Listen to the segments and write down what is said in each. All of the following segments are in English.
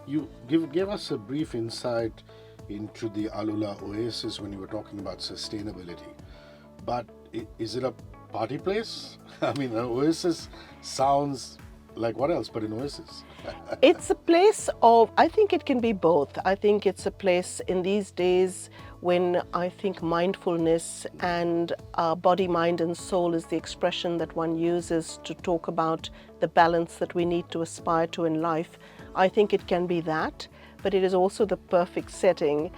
You gave us a brief insight into the AlUla Oasis when you were talking about sustainability. But is it a party place? I mean, an oasis sounds like what else but an oasis? It's a place of, I think it can be both. I think it's a place in these days when I think mindfulness and body, mind, and soul is the expression that one uses to talk about the balance that we need to aspire to in life. I think it can be that, but it is also the perfect setting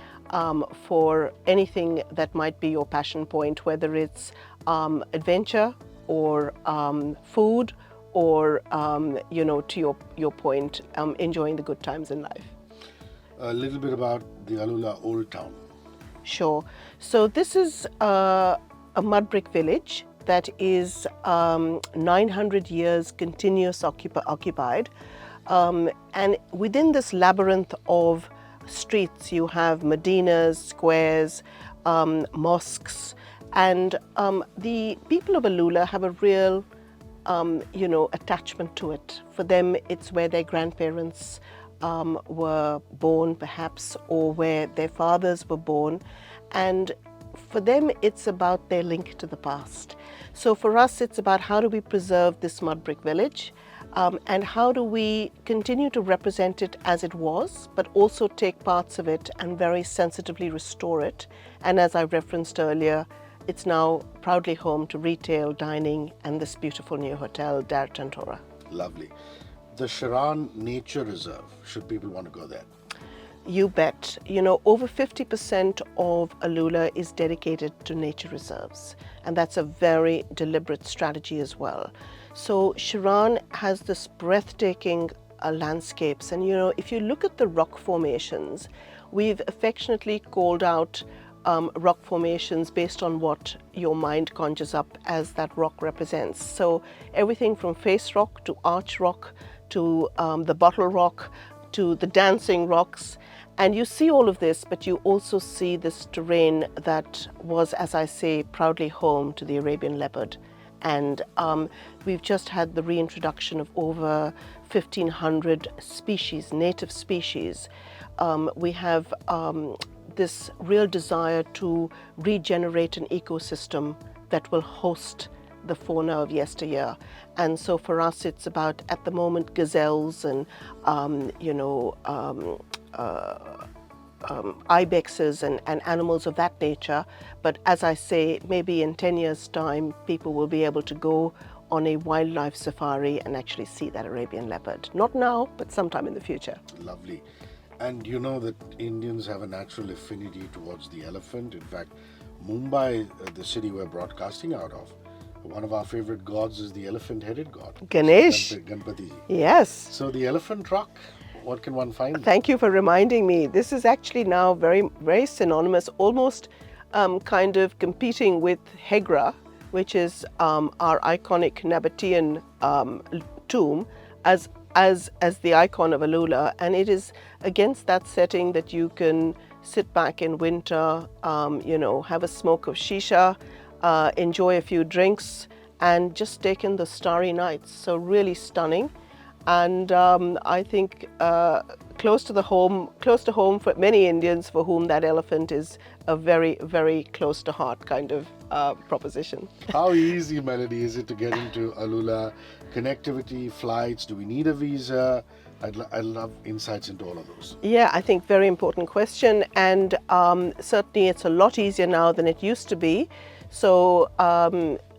for anything that might be your passion point, whether it's adventure or food or, to your point, enjoying the good times in life. A little bit about the AlUla Old Town. Sure. So this is a mud brick village that is 900 years continuous occupied. And within this labyrinth of streets, you have medinas, squares, mosques, and the people of AlUla have a real attachment to it. For them, it's where their grandparents were born, perhaps, or where their fathers were born. And for them, it's about their link to the past. So for us, it's about how do we preserve this mud brick village, and how do we continue to represent it as it was, but also take parts of it and very sensitively restore it. And as I referenced earlier, it's now proudly home to retail, dining, and this beautiful new hotel, Dar Tantora. Lovely. The Shirur Nature Reserve, should people want to go there? You bet. Over 50% of AlUla is dedicated to nature reserves, and that's a very deliberate strategy as well. So Shirur has this breathtaking landscapes, and if you look at the rock formations, we've affectionately called out rock formations based on what your mind conjures up as that rock represents. So everything from face rock to arch rock to the bottle rock to the dancing rocks. And you see all of this, but you also see this terrain that was, as I say, proudly home to the Arabian leopard. And we've just had the reintroduction of over 1,500 species, native species. We have this real desire to regenerate an ecosystem that will host the fauna of yesteryear. And so for us, it's about, at the moment, gazelles and, ibexes and animals of that nature. But as I say, maybe in 10 years' time, people will be able to go on a wildlife safari and actually see that Arabian leopard. Not now, but sometime in the future. Lovely. And you know that Indians have a natural affinity towards the elephant. In fact, Mumbai, the city we're broadcasting out of, one of our favorite gods is the elephant-headed god. Ganesh. Ganpati. Yes. So the elephant truck, what can one find? Thank you for reminding me. This is actually now very, very synonymous, almost kind of competing with Hegra, which is our iconic Nabatean tomb, as the icon of AlUla. And it is against that setting that you can sit back in winter, have a smoke of shisha, enjoy a few drinks, and just take in the starry nights. So really stunning. And I think close to home for many Indians for whom that elephant is a very, very close to heart kind of proposition. How easy, Melanie, is it to get into AlUla? Connectivity, flights, do we need a visa? I'd love insights into all of those. Yeah, I think very important question. And certainly it's a lot easier now than it used to be. So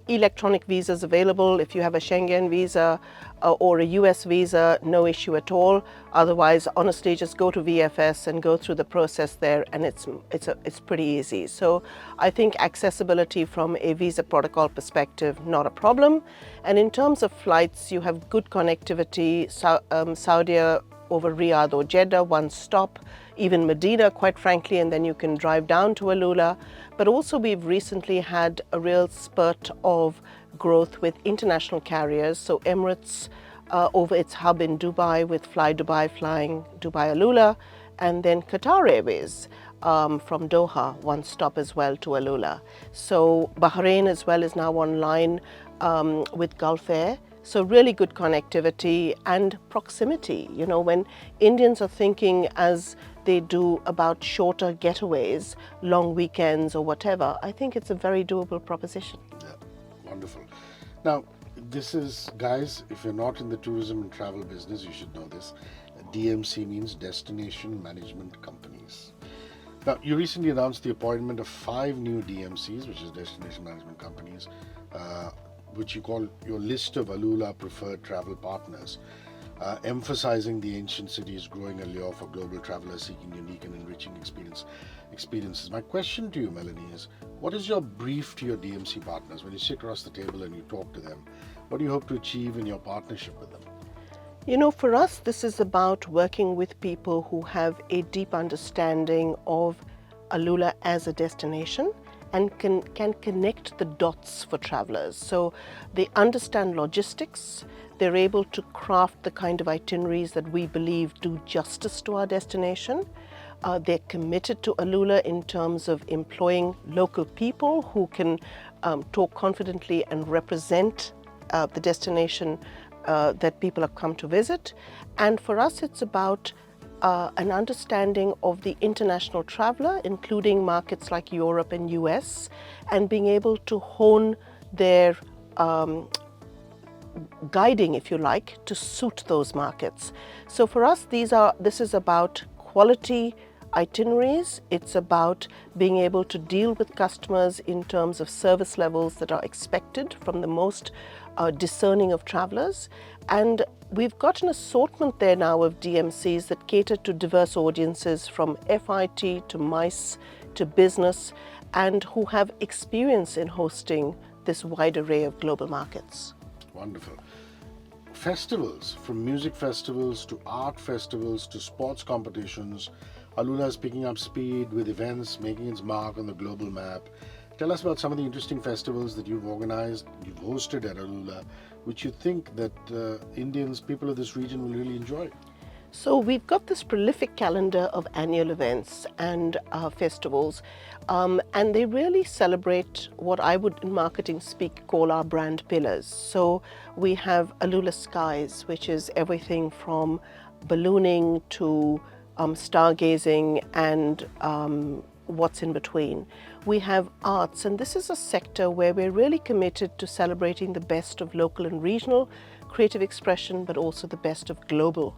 electronic visas available. If you have a Schengen visa or a US visa, no issue at all. Otherwise, honestly, just go to VFS and go through the process there, and it's pretty easy. So I think accessibility from a visa protocol perspective, not a problem. And in terms of flights, you have good connectivity. Saudi over Riyadh or Jeddah, one stop, even Medina, quite frankly, and then you can drive down to AlUla. But also we've recently had a real spurt of growth with international carriers. So Emirates over its hub in Dubai with Fly Dubai flying Dubai AlUla, and then Qatar Airways from Doha, one stop as well to AlUla. So Bahrain as well is now online with Gulf Air. So really good connectivity and proximity. You know, when Indians are thinking as they do about shorter getaways, long weekends or whatever, I think it's a very doable proposition. Yeah, wonderful. Now, this is, guys, if you're not in the tourism and travel business, you should know this. DMC means Destination Management Companies. Now, you recently announced the appointment of 5 new DMCs, which is Destination Management Companies, which you call your list of AlUla preferred travel partners, emphasizing the ancient city's growing allure for global travelers seeking unique and enriching experiences. My question to you, Melanie, is what is your brief to your DMC partners when you sit across the table and you talk to them? What do you hope to achieve in your partnership with them? You know, for us, this is about working with people who have a deep understanding of AlUla as a destination and can connect the dots for travelers. So they understand logistics, they're able to craft the kind of itineraries that we believe do justice to our destination. They're committed to AlUla in terms of employing local people who can talk confidently and represent the destination that people have come to visit. And for us, it's about an understanding of the international traveler, including markets like Europe and US, and being able to hone their guiding, if you like, to suit those markets. So for us, this is about quality itineraries. It's about being able to deal with customers in terms of service levels that are expected from the most discerning of travelers. And we've got an assortment there now of DMCs that cater to diverse audiences from FIT to MICE to business, and who have experience in hosting this wide array of global markets. Wonderful. Festivals, from music festivals to art festivals to sports competitions, AlUla is picking up speed with events, making its mark on the global map. Tell us about some of the interesting festivals that you've organized, you've hosted at AlUla, which you think that Indians, people of this region, will really enjoy. So we've got this prolific calendar of annual events and festivals, and they really celebrate what I would in marketing speak call our brand pillars. So we have AlUla Skies, which is everything from ballooning to stargazing and what's in between. We have arts, and this is a sector where we're really committed to celebrating the best of local and regional creative expression, but also the best of global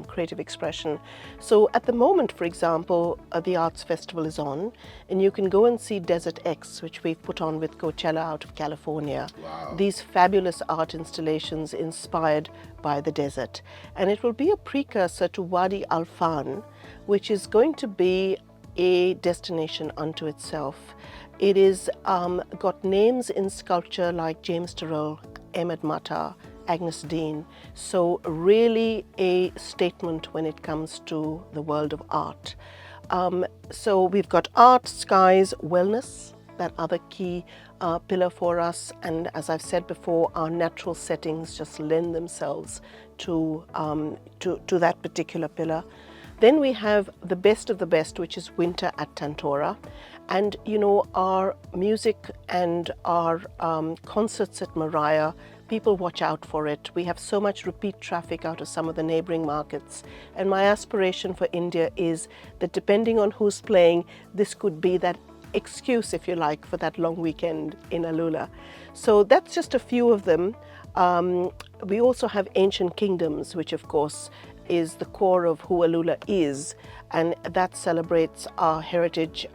creative expression. So at the moment, for example, the Arts Festival is on, and you can go and see Desert X, which we've put on with Coachella out of California. Wow. These fabulous art installations inspired by the desert. And it will be a precursor to Wadi Al Fan, which is going to be a destination unto itself. It is got names in sculpture like James Turrell, Ahmed Mata, Agnes Dean. So really a statement when it comes to the world of art. So we've got art, skies, wellness, that other key pillar for us. And as I've said before, our natural settings just lend themselves to that particular pillar. Then we have the best of the best, which is winter at Tantora. And you know, our music and our concerts at Mariah, people watch out for it. We have so much repeat traffic out of some of the neighboring markets. And my aspiration for India is that depending on who's playing, this could be that excuse, if you like, for that long weekend in AlUla. So that's just a few of them. We also have Ancient Kingdoms, which of course is the core of who AlUla is, and that celebrates our heritage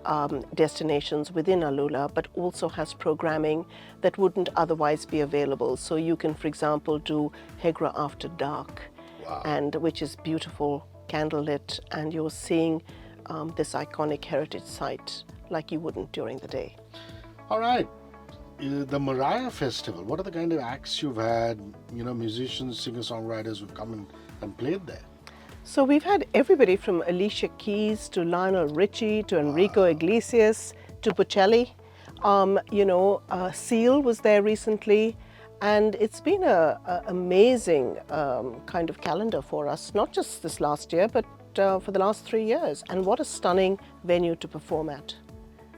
destinations within AlUla, but also has programming that wouldn't otherwise be available. So you can, for example, do Hegra After Dark, Wow. and which is beautiful, candlelit, and you're seeing this iconic heritage site like you wouldn't during the day. All right. The Mariah Festival, what are the kind of acts you've had, you know, musicians, singer-songwriters who've come and played there? So we've had everybody from Alicia Keys to Lionel Richie to Enrico Iglesias to Bocelli. Seal was there recently, and it's been an amazing kind of calendar for us, not just this last year, but for the last 3 years. And what a stunning venue to perform at.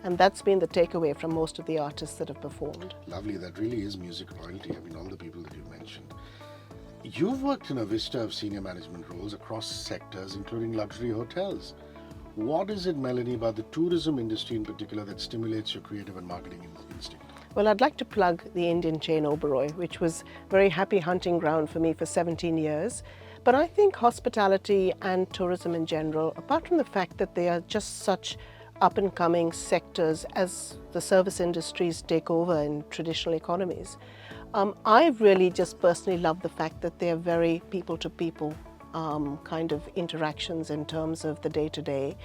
And that's been the takeaway from most of the artists that have performed. Lovely, that really is music royalty. I mean, all the people that you mentioned. You've worked in a vista of senior management roles across sectors, including luxury hotels. What is it, Melanie, about the tourism industry in particular that stimulates your creative and marketing instinct? Well, I'd like to plug the Indian chain Oberoi, which was a very happy hunting ground for me for 17 years. But I think hospitality and tourism in general, apart from the fact that they are just such up and coming sectors as the service industries take over in traditional economies, I really just personally love the fact that they are very people to people kind of interactions in terms of the day to day.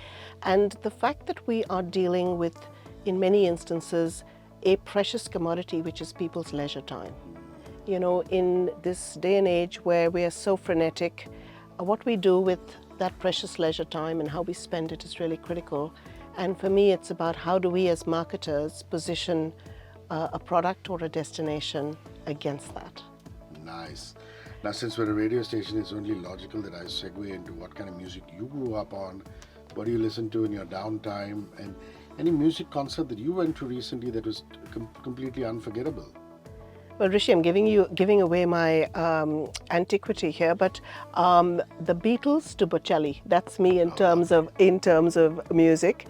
And the fact that we are dealing with, in many instances, a precious commodity, which is people's leisure time. You know, in this day and age where we are so frenetic, what we do with that precious leisure time and how we spend it is really critical. And for me, it's about how do we as marketers position a product or a destination against that. Nice. Now, since we're a radio station, it's only logical that I segue into what kind of music you grew up on, what do you listen to in your downtime, and any music concert that you went to recently that was completely unforgettable. Well, Hrishi, I'm giving away my antiquity here, but the Beatles to Bocelli. That's me in terms of music.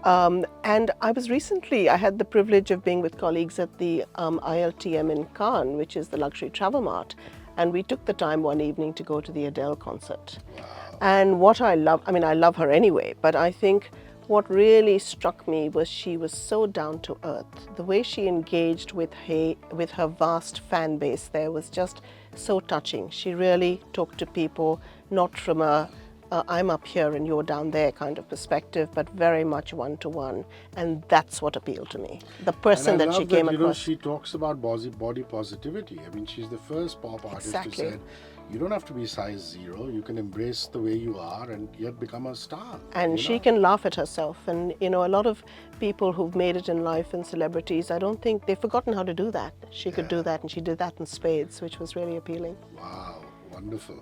And I had the privilege of being with colleagues at the ILTM in Cannes, which is the luxury travel mart, and we took the time one evening to go to the Adele concert. Wow. And what I love her anyway, but I think what really struck me was she was so down to earth. The way she engaged with her vast fan base there was just so touching. She really talked to people, not from a I'm up here and you're down there kind of perspective, but very much one-to-one. And that's what appealed to me. The person that she came across. She talks about body positivity. I mean, she's the first pop artist Exactly. who said, you don't have to be size 0. You can embrace the way you are and yet become a star. And she can laugh at herself. And, a lot of people who've made it in life and celebrities, I don't think they've forgotten how to do that. She could do that, and she did that in spades, which was really appealing. Wow, wonderful.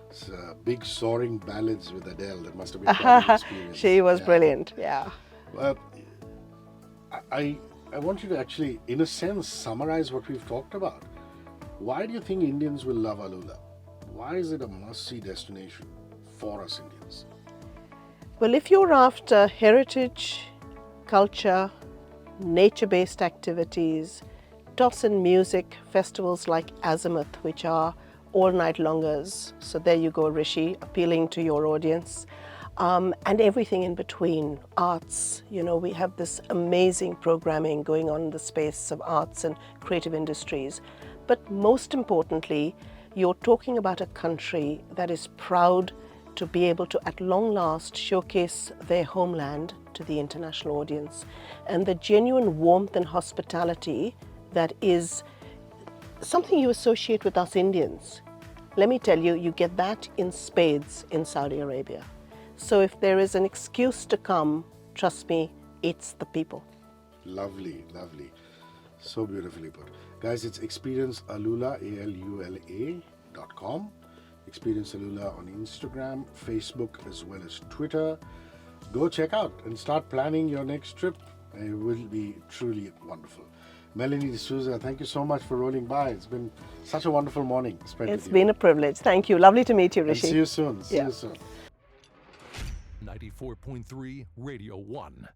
It's big soaring ballads with Adele. That must have been quite an experience. She was brilliant, yeah. I want you to actually, in a sense, summarize what we've talked about. Why do you think Indians will love AlUla? Why is it a must-see destination for us Indians? Well, if you're after heritage, culture, nature-based activities, toss in music, festivals like Azimuth, which are all-night longers. So there you go, Hrishi, appealing to your audience. And everything in between, arts. We have this amazing programming going on in the space of arts and creative industries. But most importantly, you're talking about a country that is proud to be able to, at long last, showcase their homeland to the international audience. And the genuine warmth and hospitality that is something you associate with us Indians. Let me tell you, you get that in spades in Saudi Arabia. So if there is an excuse to come, trust me, it's the people. Lovely, lovely. So beautifully put. Guys, it's Experience AlUla, AlUla.com. Experience AlUla on Instagram, Facebook, as well as Twitter. Go check out and start planning your next trip. It will be truly wonderful. Melanie Desouza, thank you so much for rolling by. It's been such a wonderful morning spent with you. It's been a privilege. Thank you. Lovely to meet you, And Hrishi. see you soon. See you soon. 94.3 Radio 1.